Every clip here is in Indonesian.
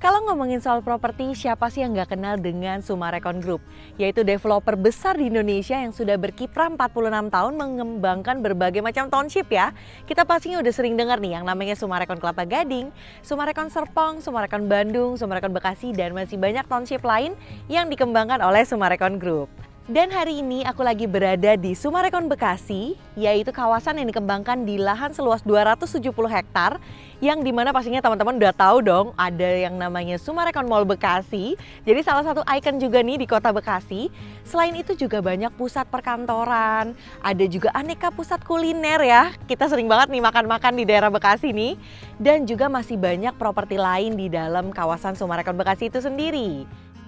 Kalau ngomongin soal properti, siapa sih yang nggak kenal dengan Summarecon Group? Yaitu developer besar di Indonesia yang sudah berkiprah 46 tahun mengembangkan berbagai macam township ya. Kita pastinya udah sering dengar nih yang namanya Summarecon Kelapa Gading, Summarecon Serpong, Summarecon Bandung, Summarecon Bekasi, dan masih banyak township lain yang dikembangkan oleh Summarecon Group. Dan hari ini aku lagi berada di Summarecon Bekasi, yaitu kawasan yang dikembangkan di lahan seluas 270 hektar, yang dimana pastinya teman-teman udah tahu dong ada yang namanya Summarecon Mall Bekasi. Jadi salah satu ikon juga nih di kota Bekasi. Selain itu juga banyak pusat perkantoran, ada juga aneka pusat kuliner ya. Kita sering banget nih makan-makan di daerah Bekasi nih. Dan juga masih banyak properti lain di dalam kawasan Summarecon Bekasi itu sendiri.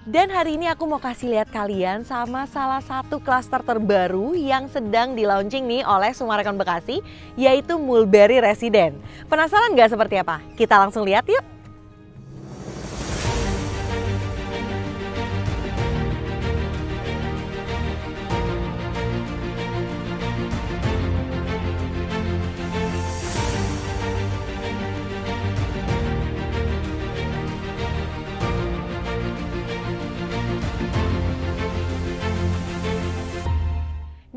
Dan hari ini aku mau kasih lihat kalian sama salah satu klaster terbaru yang sedang di launching nih oleh Summarecon Bekasi, yaitu Mulberry Residence. Penasaran nggak seperti apa? Kita langsung lihat yuk!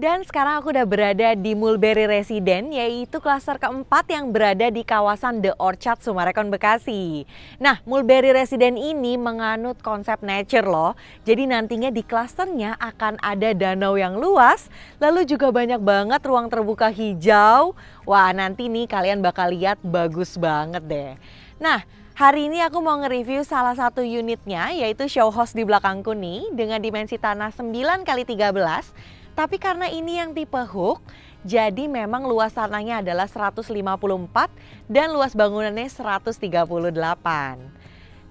Dan sekarang aku udah berada di Mulberry Residence, yaitu klaster keempat yang berada di kawasan The Orchard Summarecon Bekasi. Nah, Mulberry Residence ini menganut konsep nature loh. Jadi nantinya di klasternya akan ada danau yang luas, lalu juga banyak banget ruang terbuka hijau. Wah, nanti nih kalian bakal lihat bagus banget deh. Nah, hari ini aku mau nge-review salah satu unitnya, yaitu show house di belakangku nih, dengan dimensi tanah 9x13. Tapi karena ini yang tipe hook, jadi memang luas tanahnya adalah 154 dan luas bangunannya 138.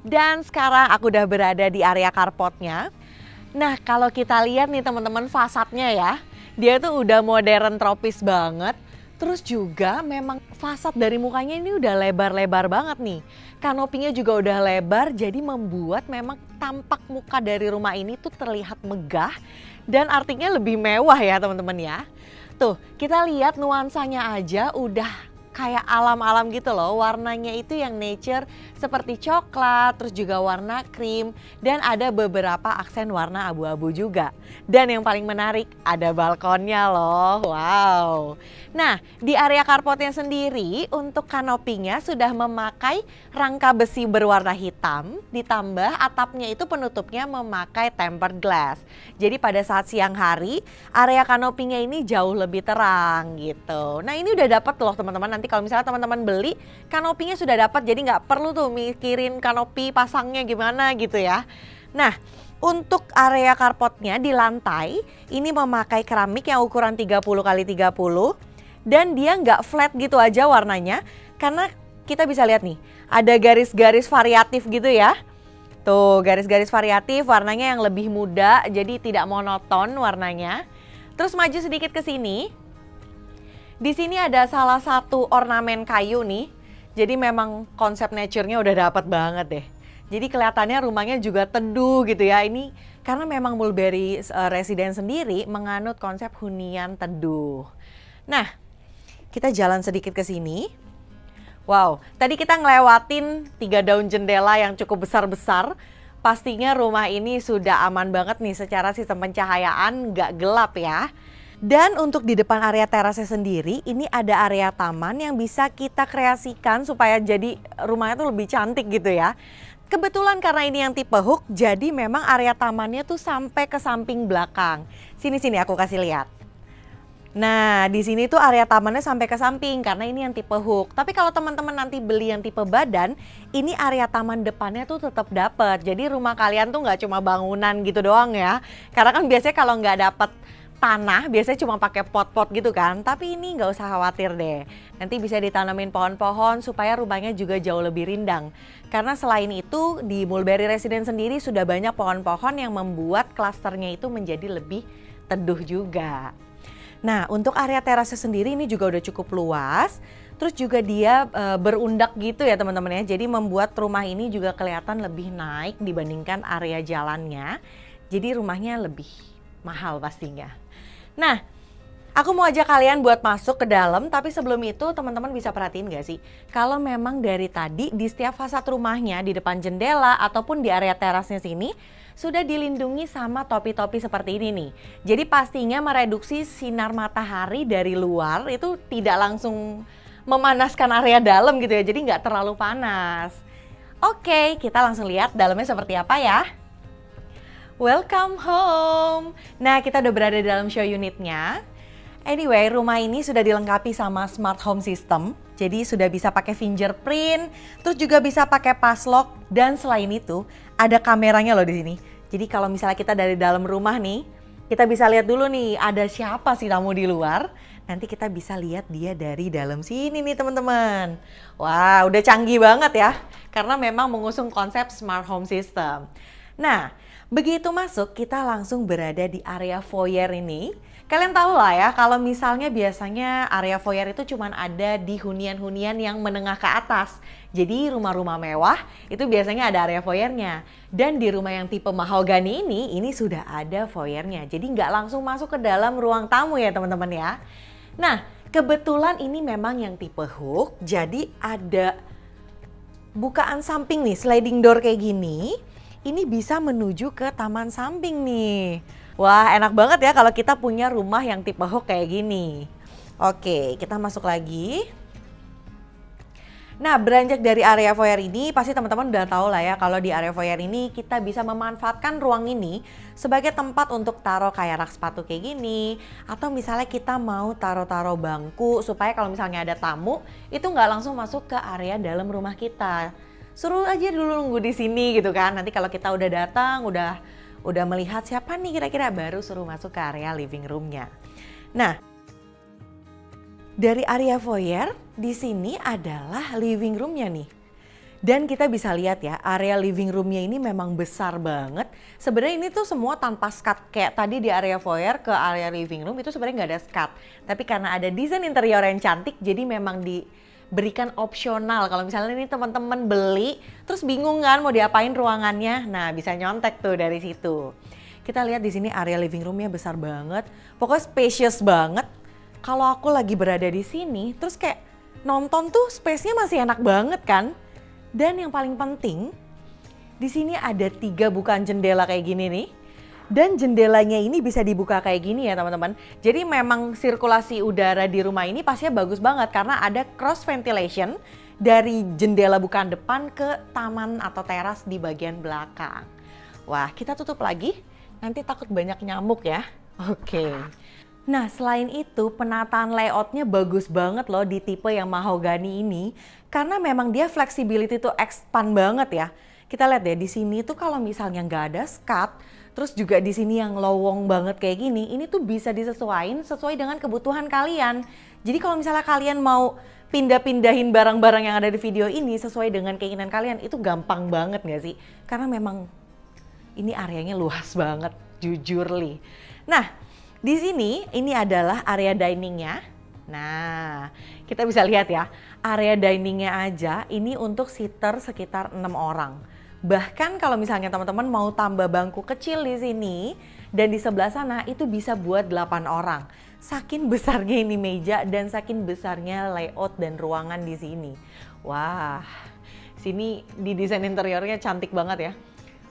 Dan sekarang aku udah berada di area carportnya. Nah, kalau kita lihat nih teman-teman fasadnya ya, dia tuh udah modern tropis banget. Terus juga memang fasad dari mukanya ini udah lebar-lebar banget nih. Kanopinya juga udah lebar, jadi membuat memang tampak muka dari rumah ini tuh terlihat megah. Dan artinya lebih mewah ya teman-teman ya. Tuh, kita lihat nuansanya aja udah kayak alam-alam gitu loh. Warnanya itu yang nature seperti coklat, terus juga warna krim. Dan ada beberapa aksen warna abu-abu juga. Dan yang paling menarik ada balkonnya loh. Wow. Nah, di area carportnya sendiri untuk kanopinya sudah memakai rangka besi berwarna hitam, ditambah atapnya itu penutupnya memakai tempered glass. Jadi pada saat siang hari, area kanopinya ini jauh lebih terang gitu. Nah, ini udah dapat loh teman-teman. Nanti kalau misalnya teman-teman beli, kanopinya sudah dapat, jadi nggak perlu tuh mikirin kanopi pasangnya gimana gitu ya. Nah, untuk area carportnya di lantai, ini memakai keramik yang ukuran 30x30. Dan dia nggak flat gitu aja warnanya, karena kita bisa lihat nih, ada garis-garis variatif gitu ya. Tuh, garis-garis variatif, warnanya yang lebih muda, jadi tidak monoton warnanya. Terus maju sedikit ke sini. Di sini ada salah satu ornamen kayu nih. Jadi memang konsep nature-nya udah dapat banget deh. Jadi kelihatannya rumahnya juga teduh gitu ya. Ini karena memang Mulberry Residence sendiri menganut konsep hunian teduh. Nah, kita jalan sedikit ke sini. Wow, tadi kita ngelewatin 3 daun jendela yang cukup besar-besar. Pastinya rumah ini sudah aman banget nih secara sistem pencahayaan, nggak gelap ya. Dan untuk di depan area terasnya sendiri, ini ada area taman yang bisa kita kreasikan supaya jadi rumahnya tuh lebih cantik gitu ya. Kebetulan karena ini yang tipe hook, jadi memang area tamannya tuh sampai ke samping belakang. Sini-sini aku kasih lihat. Nah, di sini tuh area tamannya sampai ke samping karena ini yang tipe hook. Tapi kalau teman-teman nanti beli yang tipe badan, ini area taman depannya tuh tetap dapat. Jadi rumah kalian tuh nggak cuma bangunan gitu doang ya. Karena kan biasanya kalau nggak dapat tanah, biasanya cuma pakai pot-pot gitu kan. Tapi ini nggak usah khawatir deh. Nanti bisa ditanamin pohon-pohon supaya rumahnya juga jauh lebih rindang. Karena selain itu di Mulberry Residence sendiri sudah banyak pohon-pohon yang membuat klasternya itu menjadi lebih teduh juga. Nah, untuk area terasnya sendiri ini juga udah cukup luas. Terus juga dia berundak gitu ya teman-teman ya. Jadi membuat rumah ini juga kelihatan lebih naik dibandingkan area jalannya. Jadi rumahnya lebih mahal pastinya. Nah, Aku mau ajak kalian buat masuk ke dalam, tapi sebelum itu teman-teman bisa perhatiin gak sih? Kalau memang dari tadi di setiap fasad rumahnya, di depan jendela ataupun di area terasnya sini, sudah dilindungi sama topi-topi seperti ini nih. Jadi pastinya mereduksi sinar matahari dari luar itu tidak langsung memanaskan area dalam gitu ya, jadi nggak terlalu panas. Oke, kita langsung lihat dalamnya seperti apa ya. Welcome home! Nah, kita udah berada di dalam show unitnya. Anyway, rumah ini sudah dilengkapi sama smart home system. Jadi sudah bisa pakai fingerprint, terus juga bisa pakai passlock, dan selain itu ada kameranya loh di sini. Jadi kalau misalnya kita dari dalam rumah nih, kita bisa lihat dulu nih ada siapa sih tamu di luar. Nanti kita bisa lihat dia dari dalam sini nih teman-teman. Wah, udah canggih banget ya. Karena memang mengusung konsep smart home system. Nah, begitu masuk kita langsung berada di area foyer ini. Kalian tahu lah ya, kalau misalnya biasanya area foyer itu cuma ada di hunian-hunian yang menengah ke atas. Jadi rumah-rumah mewah itu biasanya ada area foyernya. Dan di rumah yang tipe mahogani ini sudah ada foyernya. Jadi nggak langsung masuk ke dalam ruang tamu ya teman-teman ya. Nah, kebetulan ini memang yang tipe hook, jadi ada bukaan samping nih, sliding door kayak gini. Ini bisa menuju ke taman samping nih. Wah, enak banget ya kalau kita punya rumah yang tipe hook kayak gini. Oke, kita masuk lagi. Nah, beranjak dari area foyer ini, pasti teman-teman udah tahu lah ya kalau di area foyer ini kita bisa memanfaatkan ruang ini sebagai tempat untuk taruh kayak rak sepatu kayak gini. Atau misalnya kita mau taruh-taruh bangku supaya kalau misalnya ada tamu, itu nggak langsung masuk ke area dalam rumah kita. Suruh aja dulu nunggu di sini gitu kan. Nanti kalau kita udah datang, udah melihat siapa nih kira-kira, baru suruh masuk ke area living roomnya. Nah, dari area foyer di sini adalah living roomnya nih. Dan kita bisa lihat ya, area living roomnya ini memang besar banget. Sebenarnya ini tuh semua tanpa skat, kayak tadi di area foyer ke area living room itu sebenarnya nggak ada skat. Tapi karena ada desain interior yang cantik, jadi memang diberikan opsional. Kalau misalnya ini teman-teman beli, terus bingung kan mau diapain ruangannya, nah bisa nyontek tuh dari situ. Kita lihat di sini area living roomnya besar banget, pokoknya spacious banget. Kalau aku lagi berada di sini, terus kayak nonton tuh space-nya masih enak banget kan. Dan yang paling penting, di sini ada 3 bukaan jendela kayak gini nih. Dan jendelanya ini bisa dibuka kayak gini ya teman-teman. Jadi memang sirkulasi udara di rumah ini pastinya bagus banget karena ada cross ventilation dari jendela bukaan depan ke taman atau teras di bagian belakang. Wah, kita tutup lagi, nanti takut banyak nyamuk ya. Oke. Nah, selain itu penataan layoutnya bagus banget loh di tipe yang mahogani ini. Karena memang dia flexibility tuh expand banget ya. Kita lihat deh di sini tuh kalau misalnya nggak ada skat, terus juga di sini yang lowong banget kayak gini, ini tuh bisa disesuaikan sesuai dengan kebutuhan kalian. Jadi kalau misalnya kalian mau pindah-pindahin barang-barang yang ada di video ini sesuai dengan keinginan kalian, itu gampang banget nggak sih? Karena memang ini areanya luas banget, jujur li. Nah, di sini ini adalah area diningnya. Nah, kita bisa lihat ya, area diningnya aja ini untuk seater sekitar 6 orang. Bahkan kalau misalnya teman-teman mau tambah bangku kecil di sini dan di sebelah sana itu bisa buat 8 orang. Saking besarnya ini meja dan saking besarnya layout dan ruangan di sini. Wah, sini di desain interiornya cantik banget ya.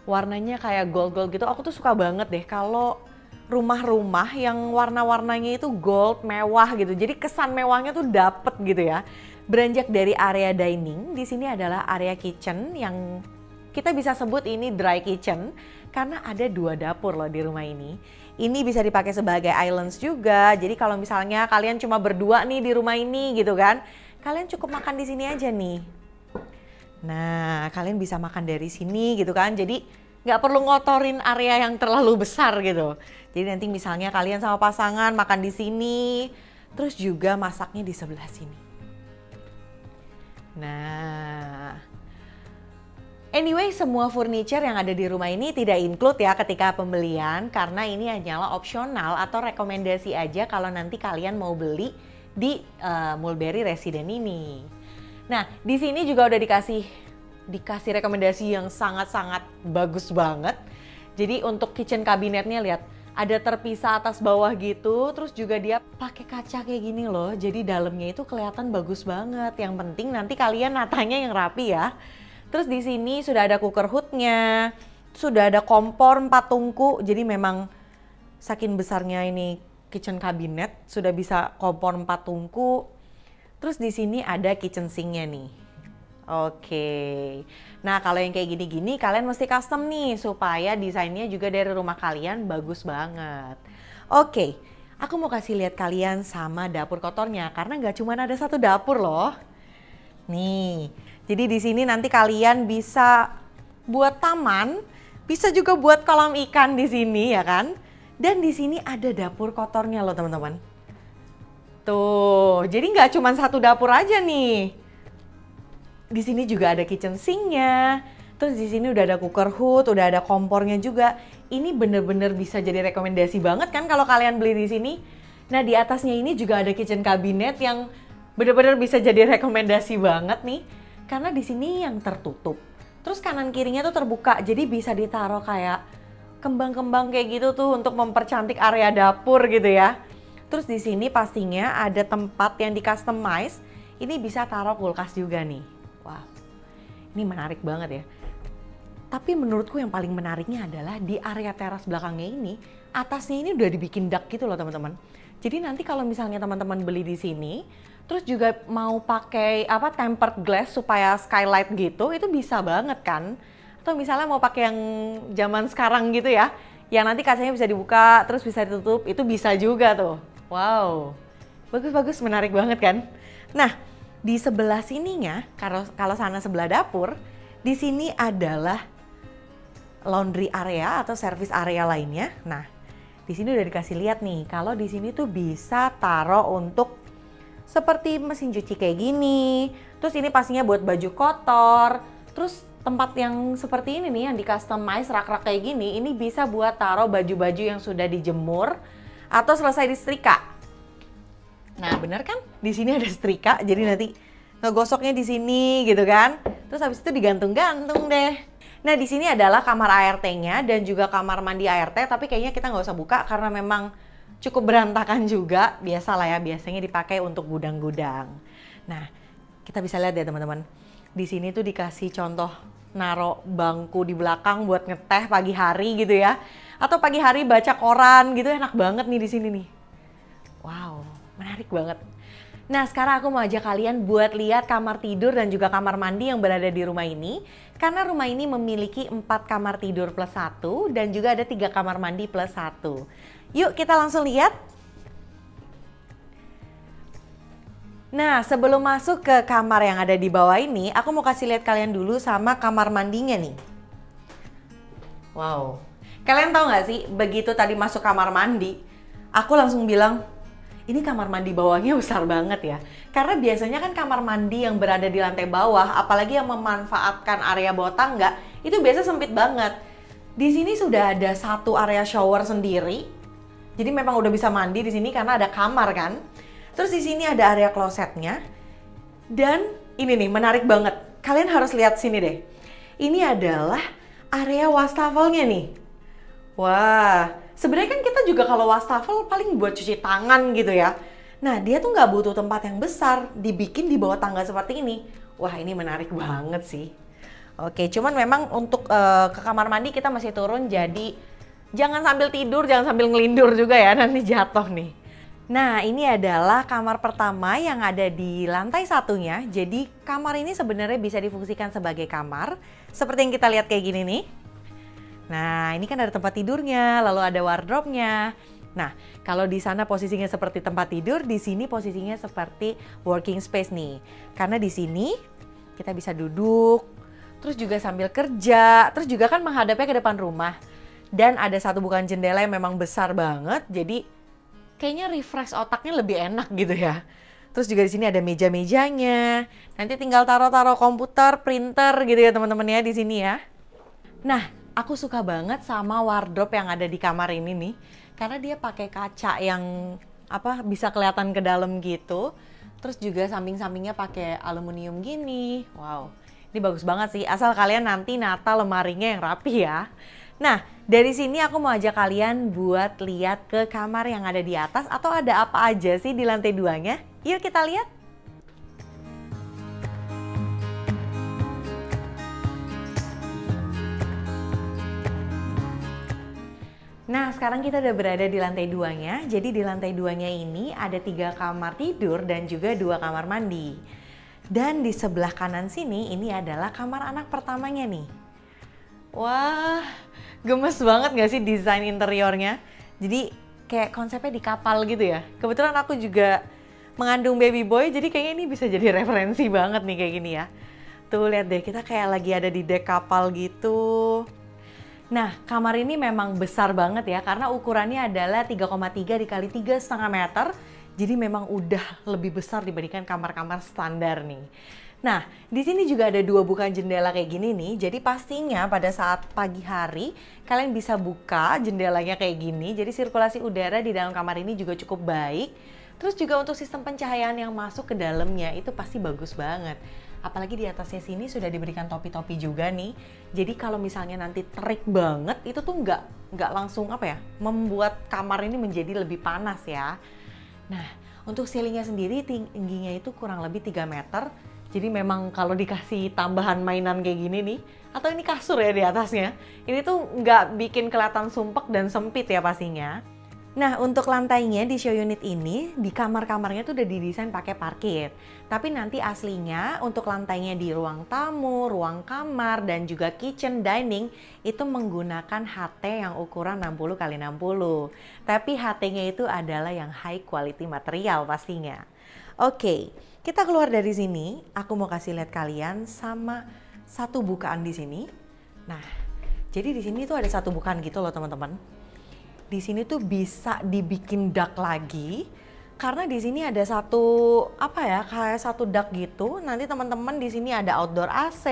Warnanya kayak gold-gold gitu. Aku tuh suka banget deh kalau rumah-rumah yang warna-warnanya itu gold, mewah gitu. Jadi kesan mewahnya tuh dapet gitu ya. Beranjak dari area dining, di sini adalah area kitchen yang kita bisa sebut ini dry kitchen karena ada 2 dapur loh di rumah ini. Ini bisa dipakai sebagai islands juga. Jadi kalau misalnya kalian cuma berdua nih di rumah ini gitu kan, kalian cukup makan di sini aja nih. Nah, kalian bisa makan dari sini gitu kan. Jadi nggak perlu ngotorin area yang terlalu besar gitu. Jadi nanti misalnya kalian sama pasangan makan di sini, terus juga masaknya di sebelah sini. Nah, anyway semua furniture yang ada di rumah ini tidak include ya ketika pembelian karena ini hanyalah opsional atau rekomendasi aja kalau nanti kalian mau beli di Mulberry Resident ini. Nah, di sini juga udah dikasih rekomendasi yang sangat-sangat bagus banget. Jadi untuk kitchen kabinetnya lihat, ada terpisah atas bawah gitu. Terus juga dia pakai kaca kayak gini loh. Jadi dalamnya itu kelihatan bagus banget. Yang penting nanti kalian natanya yang rapi ya. Terus di sini sudah ada cooker hoodnya, sudah ada kompor 4 tungku. Jadi memang saking besarnya ini kitchen cabinet sudah bisa kompor 4 tungku. Terus di sini ada kitchen sinknya nih. Oke. Nah, kalau yang kayak gini-gini kalian mesti custom nih supaya desainnya juga dari rumah kalian bagus banget. Oke, aku mau kasih lihat kalian sama dapur kotornya karena nggak cuma ada satu dapur loh. Nih, jadi di sini nanti kalian bisa buat taman, bisa juga buat kolam ikan di sini ya kan? Dan di sini ada dapur kotornya loh teman-teman. Tuh, jadi nggak cuma satu dapur aja nih. Di sini juga ada kitchen sinknya. Terus di sini udah ada cooker hood, udah ada kompornya juga. Ini bener-bener bisa jadi rekomendasi banget kan kalau kalian beli di sini. Nah, di atasnya ini juga ada kitchen cabinet yang bener-bener bisa jadi rekomendasi banget nih. Karena di sini yang tertutup. Terus kanan kirinya tuh terbuka, jadi bisa ditaruh kayak kembang-kembang kayak gitu tuh untuk mempercantik area dapur gitu ya. Terus di sini pastinya ada tempat yang di customize. Ini bisa taruh kulkas juga nih. Wah, ini menarik banget ya. Tapi menurutku yang paling menariknya adalah di area teras belakangnya ini, atasnya ini udah dibikin dak gitu loh teman-teman. Jadi nanti kalau misalnya teman-teman beli di sini, terus juga mau pakai tempered glass supaya skylight gitu, itu bisa banget kan? Atau misalnya mau pakai yang zaman sekarang gitu ya, yang nanti kacanya bisa dibuka terus bisa ditutup, itu bisa juga tuh. Wow, bagus-bagus, menarik banget kan? Nah, di sebelah sininya, kalau sana sebelah dapur, di sini adalah laundry area atau service area lainnya. Nah, di sini udah dikasih lihat nih, kalau di sini tuh bisa taruh untuk seperti mesin cuci kayak gini. Terus ini pastinya buat baju kotor. Terus tempat yang seperti ini nih yang di customize rak-rak kayak gini, ini bisa buat taruh baju-baju yang sudah dijemur atau selesai disetrika. Nah, bener kan? Di sini ada setrika, jadi nanti ngegosoknya di sini gitu kan. Terus habis itu digantung-gantung deh. Nah, di sini adalah kamar ART-nya dan juga kamar mandi ART, tapi kayaknya kita nggak usah buka karena memang cukup berantakan juga. Biasalah ya, biasanya dipakai untuk gudang-gudang. Nah, kita bisa lihat ya teman-teman. Di sini tuh dikasih contoh naro bangku di belakang buat ngeteh pagi hari gitu ya. Atau pagi hari baca koran gitu, enak banget nih di sini nih. Wow, menarik banget. Nah, sekarang aku mau ajak kalian buat lihat kamar tidur dan juga kamar mandi yang berada di rumah ini. Karena rumah ini memiliki 4 kamar tidur plus 1 dan juga ada 3 kamar mandi plus 1. Yuk kita langsung lihat. Nah, sebelum masuk ke kamar yang ada di bawah ini, aku mau kasih lihat kalian dulu sama kamar mandinya nih. Wow, kalian tahu nggak sih, begitu tadi masuk kamar mandi, aku langsung bilang, ini kamar mandi bawahnya besar banget ya. Karena biasanya kan kamar mandi yang berada di lantai bawah, apalagi yang memanfaatkan area bawah tangga, itu biasa sempit banget. Di sini sudah ada satu area shower sendiri, jadi memang udah bisa mandi di sini karena ada kamar kan. Terus di sini ada area klosetnya. Dan ini nih menarik banget. Kalian harus lihat sini deh. Ini adalah area wastafelnya nih. Wah, sebenarnya kan kita juga kalau wastafel paling buat cuci tangan gitu ya. Nah, dia tuh nggak butuh tempat yang besar, dibikin di bawah tangga seperti ini. Wah, ini menarik banget sih. Oke, cuman memang untuk ke kamar mandi kita masih turun, jadi jangan sambil tidur, jangan sambil ngelindur juga ya, nanti jatuh nih. Nah, ini adalah kamar pertama yang ada di lantai satunya. Jadi kamar ini sebenarnya bisa difungsikan sebagai kamar, seperti yang kita lihat kayak gini nih. Nah, ini kan ada tempat tidurnya, lalu ada wardrobe-nya. Nah, kalau di sana posisinya seperti tempat tidur, di sini posisinya seperti working space nih. Karena di sini kita bisa duduk, terus juga sambil kerja, terus juga kan menghadapnya ke depan rumah. Dan ada satu bukan jendela yang memang besar banget, jadi kayaknya refresh otaknya lebih enak gitu ya. Terus juga di sini ada meja-mejanya. Nanti tinggal taruh-taruh komputer, printer gitu ya teman-teman ya di sini ya. Nah, aku suka banget sama wardrobe yang ada di kamar ini nih. Karena dia pakai kaca yang bisa kelihatan ke dalam gitu. Terus juga samping-sampingnya pakai aluminium gini. Wow, ini bagus banget sih. Asal kalian nanti nata lemarinya yang rapi ya. Nah, Dari sini aku mau ajak kalian buat lihat ke kamar yang ada di atas atau ada apa aja sih di lantai 2-nya. Yuk kita lihat. Nah, sekarang kita udah berada di lantai 2-nya. Jadi di lantai 2-nya ini ada 3 kamar tidur dan juga 2 kamar mandi. Dan di sebelah kanan sini ini adalah kamar anak pertamanya nih. Wah, gemes banget gak sih desain interiornya? Jadi kayak konsepnya di kapal gitu ya. Kebetulan aku juga mengandung baby boy, jadi kayaknya ini bisa jadi referensi banget nih kayak gini ya. Tuh lihat deh, kita kayak lagi ada di dek kapal gitu. Nah, kamar ini memang besar banget ya, karena ukurannya adalah 3,3 dikali 3,5 meter. Jadi memang udah lebih besar dibandingkan kamar-kamar standar nih. Nah, di sini juga ada 2 bukaan jendela kayak gini nih. Jadi pastinya pada saat pagi hari, kalian bisa buka jendelanya kayak gini. Jadi sirkulasi udara di dalam kamar ini juga cukup baik. Terus juga untuk sistem pencahayaan yang masuk ke dalamnya itu pasti bagus banget. Apalagi di atasnya sini sudah diberikan topi-topi juga nih. Jadi kalau misalnya nanti terik banget itu tuh nggak langsung membuat kamar ini menjadi lebih panas ya. Nah, untuk ceilingnya sendiri tingginya itu kurang lebih 3 meter. Jadi memang kalau dikasih tambahan mainan kayak gini nih, atau ini kasur ya di atasnya, ini tuh nggak bikin kelihatan sumpek dan sempit ya pastinya. Nah, untuk lantainya di show unit ini, di kamar-kamarnya tuh udah didesain pakai parkit. Tapi nanti aslinya untuk lantainya di ruang tamu, ruang kamar, dan juga kitchen dining itu menggunakan HT yang ukuran 60 x 60. Tapi HT-nya itu adalah yang high quality material pastinya. Oke, kita keluar dari sini. Aku mau kasih lihat kalian sama satu bukaan di sini. Nah, jadi di sini tuh ada satu bukaan gitu loh teman-teman. Di sini tuh bisa dibikin dak lagi karena di sini ada kayak satu dak gitu. Nanti teman-teman di sini ada outdoor AC.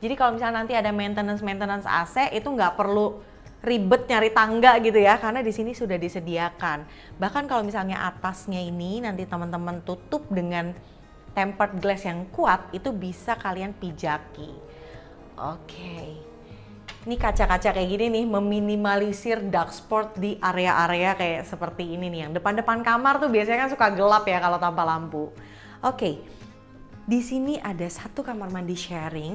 Jadi kalau misalnya nanti ada maintenance AC itu nggak perlu ribet nyari tangga gitu ya, karena di sini sudah disediakan. Bahkan kalau misalnya atasnya ini nanti teman-teman tutup dengan tempered glass yang kuat, itu bisa kalian pijaki. Oke. Ini kaca-kaca kayak gini nih meminimalisir dark spot di area-area kayak seperti ini nih. Yang depan-depan kamar tuh biasanya kan suka gelap ya kalau tanpa lampu. Oke, di sini ada satu kamar mandi sharing.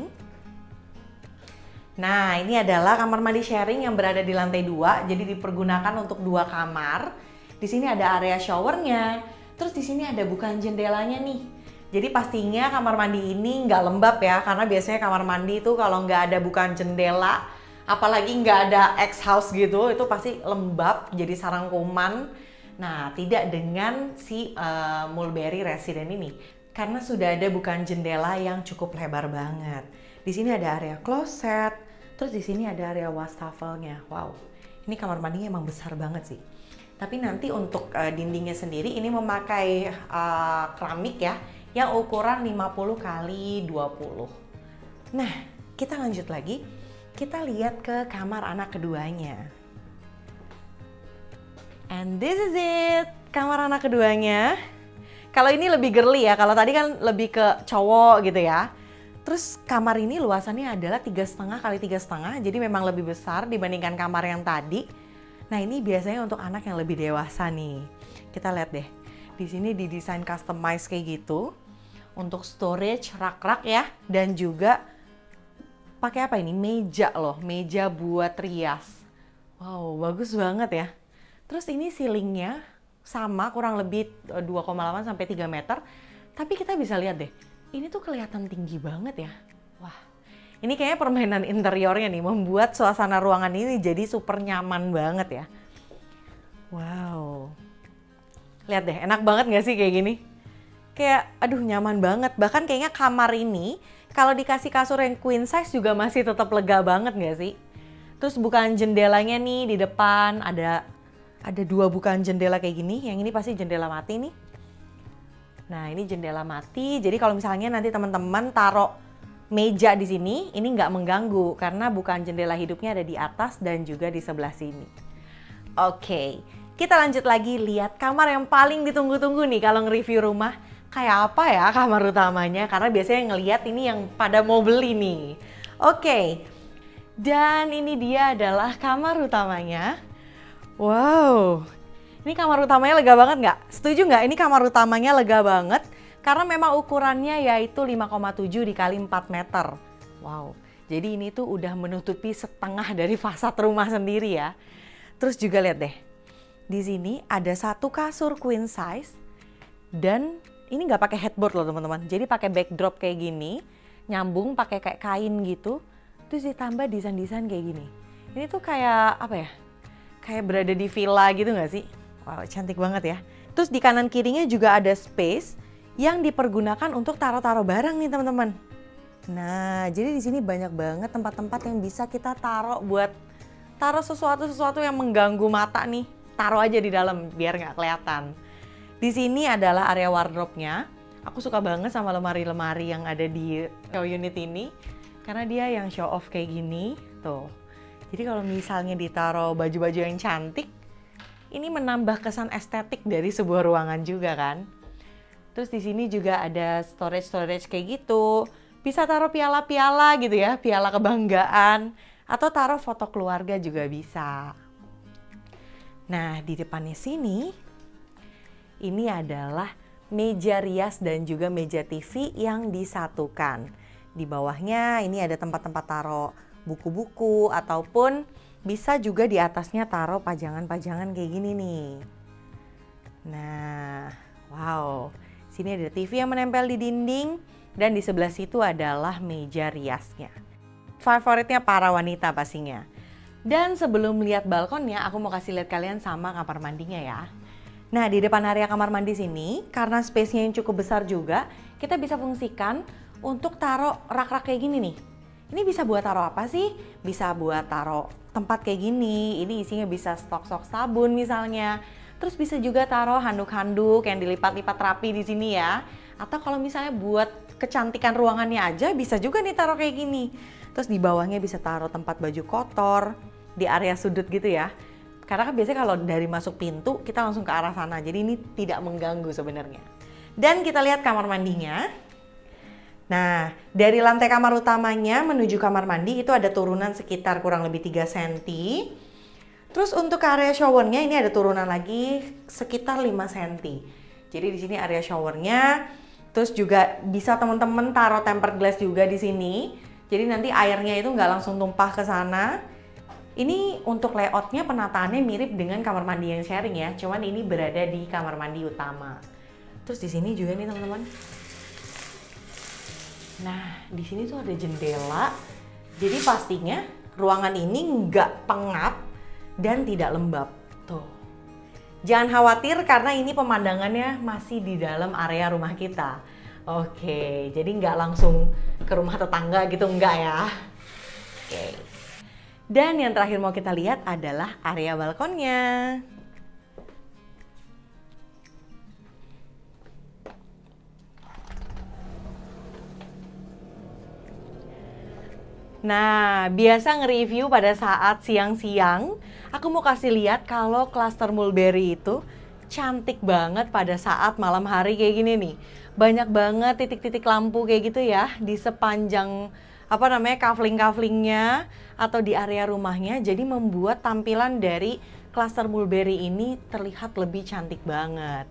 Nah, ini adalah kamar mandi sharing yang berada di lantai 2. Jadi dipergunakan untuk 2 kamar. Di sini ada area showernya. Terus di sini ada bukaan jendelanya nih. Jadi pastinya kamar mandi ini nggak lembab ya, karena biasanya kamar mandi itu kalau nggak ada bukaan jendela, apalagi nggak ada X-house gitu, itu pasti lembab jadi sarang kuman. Nah, tidak dengan si Mulberry Resident ini, karena sudah ada bukaan jendela yang cukup lebar banget. Di sini ada area kloset, terus di sini ada area wastafelnya. Wow, ini kamar mandinya emang besar banget sih. Tapi nanti untuk dindingnya sendiri ini memakai keramik ya, yang ukuran 50 x 20. Nah, kita lanjut lagi. Kita lihat ke kamar anak keduanya. And this is it, kamar anak keduanya. Kalau ini lebih girly ya, kalau tadi kan lebih ke cowok gitu ya. Terus kamar ini luasannya adalah 3,5 x 3,5, jadi memang lebih besar dibandingkan kamar yang tadi. Nah, ini biasanya untuk anak yang lebih dewasa nih. Kita lihat deh, di sini didesain customize kayak gitu. Untuk storage, rak-rak ya, dan juga pakai apa ini? Meja loh, meja buat rias. Wow, bagus banget ya. Terus ini ceilingnya sama, kurang lebih 2,8 sampai 3 meter. Tapi kita bisa lihat deh, ini tuh kelihatan tinggi banget ya. Wah, ini kayaknya permainan interiornya nih, membuat suasana ruangan ini jadi super nyaman banget ya. Wow. Lihat deh, enak banget gak sih kayak gini? Kayak aduh nyaman banget. Bahkan kayaknya kamar ini kalau dikasih kasur yang queen size juga masih tetap lega banget gak sih? Terus bukaan jendelanya nih di depan ada 2 bukaan jendela kayak gini. Yang ini pasti jendela mati nih. Nah, ini jendela mati. Jadi kalau misalnya nanti teman-teman taruh meja di sini, ini nggak mengganggu karena bukaan jendela hidupnya ada di atas dan juga di sebelah sini. Oke, kita lanjut lagi lihat kamar yang paling ditunggu-tunggu nih kalau nge-review rumah. Kayak apa ya kamar utamanya, karena biasanya ngelihat ini yang pada mau beli nih. Oke, Dan ini dia adalah kamar utamanya. Wow, ini kamar utamanya lega banget nggak? Setuju nggak? Ini kamar utamanya lega banget karena memang ukurannya yaitu 5,7 dikali 4 meter. Wow, jadi ini tuh udah menutupi setengah dari fasad rumah sendiri ya. Terus juga lihat deh, di sini ada satu kasur queen size dan ini nggak pakai headboard loh teman-teman. Jadi pakai backdrop kayak gini, nyambung pakai kayak kain gitu. Terus ditambah desain-desain kayak gini. Ini tuh kayak apa ya? Kayak berada di villa gitu nggak sih? Wow, cantik banget ya. Terus di kanan kirinya juga ada space yang dipergunakan untuk taruh-taruh barang nih teman-teman. Nah, jadi di sini banyak banget tempat-tempat yang bisa kita taruh buat taruh sesuatu yang mengganggu mata nih. Taruh aja di dalam biar nggak kelihatan. Di sini adalah area wardrobe-nya. Aku suka banget sama lemari-lemari yang ada di show unit ini karena dia yang show off kayak gini tuh. Jadi kalau misalnya ditaruh baju-baju yang cantik, ini menambah kesan estetik dari sebuah ruangan juga kan. Terus di sini juga ada storage kayak gitu. Bisa taruh piala-piala gitu ya, piala kebanggaan. Atau taruh foto keluarga juga bisa. Nah, di depannya sini, ini adalah meja rias dan juga meja TV yang disatukan. Di bawahnya ini ada tempat-tempat taruh buku-buku ataupun bisa juga di atasnya taruh pajangan-pajangan kayak gini nih. Nah, wow. Sini ada TV yang menempel di dinding dan di sebelah situ adalah meja riasnya. Favoritnya para wanita pastinya. Dan sebelum lihat balkonnya, aku mau kasih lihat kalian sama kamar mandinya ya. Nah, di depan area kamar mandi sini, karena space-nya yang cukup besar juga, kita bisa fungsikan untuk taruh rak-rak kayak gini nih. Ini bisa buat taruh apa sih? Bisa buat taruh tempat kayak gini. Ini isinya bisa stok-stok sabun misalnya. Terus bisa juga taruh handuk-handuk yang dilipat-lipat rapi di sini ya. Atau kalau misalnya buat kecantikan ruangannya aja bisa juga nih taruh kayak gini. Terus di bawahnya bisa taruh tempat baju kotor di area sudut gitu ya. Karena kan biasanya kalau dari masuk pintu kita langsung ke arah sana. Jadi ini tidak mengganggu sebenarnya. Dan kita lihat kamar mandinya. Nah, dari lantai kamar utamanya menuju kamar mandi itu ada turunan sekitar kurang lebih 3 cm. Terus untuk area showernya ini ada turunan lagi sekitar 5 cm. Jadi di sini area showernya. Terus juga bisa teman-teman taruh tempered glass juga di sini. Jadi nanti airnya itu nggak langsung tumpah ke sana. Ini untuk layoutnya penataannya mirip dengan kamar mandi yang sharing ya. Cuman ini berada di kamar mandi utama. Terus di sini juga nih teman-teman. Nah, di sini tuh ada jendela. Jadi pastinya ruangan ini nggak pengap dan tidak lembab. Tuh. Jangan khawatir karena ini pemandangannya masih di dalam area rumah kita. Oke, jadi nggak langsung ke rumah tetangga gitu, enggak ya. Oke. Dan yang terakhir mau kita lihat adalah area balkonnya. Nah, biasa nge-review pada saat siang-siang, aku mau kasih lihat kalau cluster mulberry itu cantik banget pada saat malam hari kayak gini nih. Banyak banget titik-titik lampu kayak gitu ya di sepanjang kafling-kaflingnya atau di area rumahnya. Jadi membuat tampilan dari cluster mulberry ini terlihat lebih cantik banget.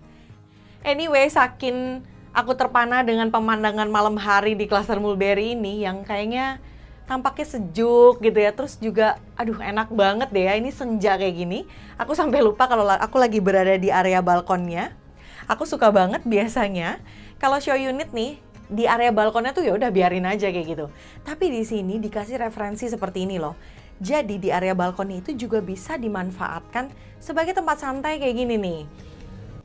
Anyway, saking aku terpana dengan pemandangan malam hari di cluster mulberry ini yang kayaknya tampaknya sejuk gitu ya. Terus juga aduh enak banget deh ya, ini senja kayak gini. Aku sampai lupa kalau aku lagi berada di area balkonnya. Aku suka banget biasanya kalau show unit nih di area balkonnya tuh ya udah biarin aja kayak gitu. Tapi di sini dikasih referensi seperti ini loh. Jadi di area balkon itu juga bisa dimanfaatkan sebagai tempat santai kayak gini nih.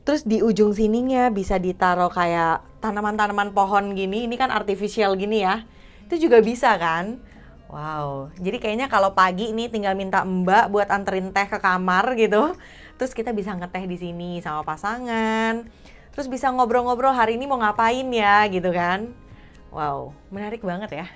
Terus di ujung sininya bisa ditaruh kayak tanaman-tanaman pohon gini. Ini kan artificial gini ya. Itu juga bisa kan? Wow, jadi kayaknya kalau pagi ini tinggal minta mbak buat anterin teh ke kamar gitu. Terus kita bisa ngeteh di sini sama pasangan. Terus bisa ngobrol-ngobrol hari ini mau ngapain ya gitu kan. Wow, menarik banget ya.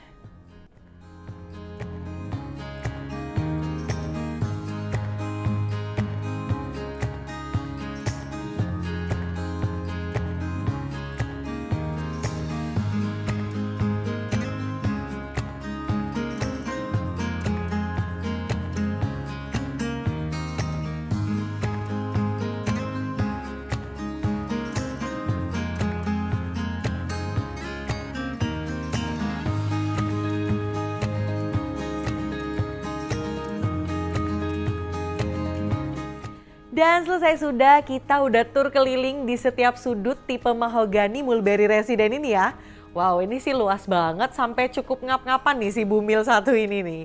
Dan selesai sudah, kita udah tur keliling di setiap sudut tipe mahogani Mulberry Resident ini ya. Wow, ini sih luas banget sampai cukup ngap-ngapan nih si Bumil satu ini nih.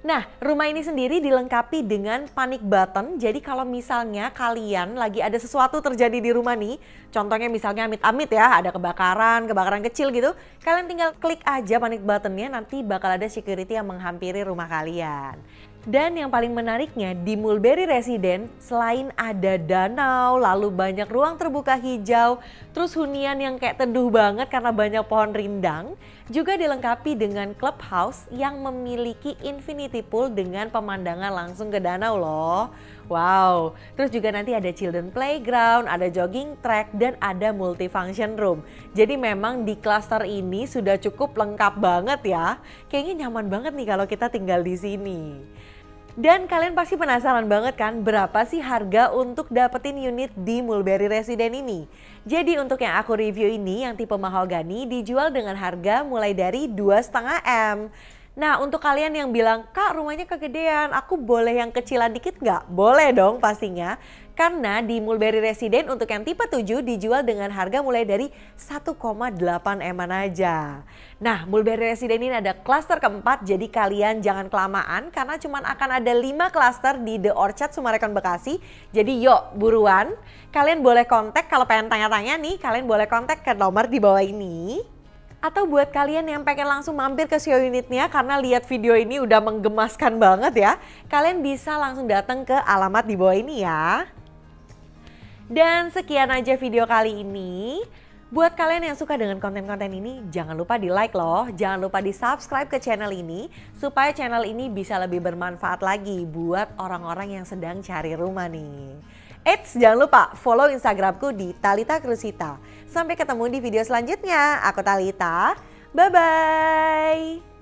Nah, rumah ini sendiri dilengkapi dengan panic button. Jadi kalau misalnya kalian lagi ada sesuatu terjadi di rumah nih, contohnya misalnya amit-amit ya, ada kebakaran kecil gitu, kalian tinggal klik aja panic buttonnya, nanti bakal ada security yang menghampiri rumah kalian. Dan yang paling menariknya di Mulberry Resident, selain ada danau, lalu banyak ruang terbuka hijau, terus hunian yang kayak teduh banget karena banyak pohon rindang, juga dilengkapi dengan clubhouse yang memiliki infinity pool dengan pemandangan langsung ke danau loh. Wow, terus juga nanti ada children playground, ada jogging track, dan ada multifunction room. Jadi memang di klaster ini sudah cukup lengkap banget ya. Kayaknya nyaman banget nih kalau kita tinggal di sini. Dan kalian pasti penasaran banget kan berapa sih harga untuk dapetin unit di Mulberry Resident ini? Jadi untuk yang aku review ini yang tipe mahogani dijual dengan harga mulai dari 2,5 M. Nah untuk kalian yang bilang, Kak rumahnya kegedean, aku boleh yang kecilan dikit nggak? Boleh dong pastinya. Karena di Mulberry Resident untuk yang tipe 7 dijual dengan harga mulai dari 1,8 M aja. Nah Mulberry Resident ini ada klaster keempat, jadi kalian jangan kelamaan karena cuma akan ada 5 klaster di The Orchard Summarecon Bekasi. Jadi yuk buruan, kalian boleh kontak kalau pengen tanya-tanya nih, kalian boleh kontak ke nomor di bawah ini. Atau buat kalian yang pengen langsung mampir ke show unitnya karena lihat video ini udah menggemaskan banget ya, kalian bisa langsung datang ke alamat di bawah ini ya. Dan sekian aja video kali ini. Buat kalian yang suka dengan konten-konten ini, jangan lupa di like loh, jangan lupa di subscribe ke channel ini supaya channel ini bisa lebih bermanfaat lagi buat orang-orang yang sedang cari rumah nih. Eits, jangan lupa follow Instagramku di Thalita Krusita. Sampai ketemu di video selanjutnya. Aku Thalita, bye-bye.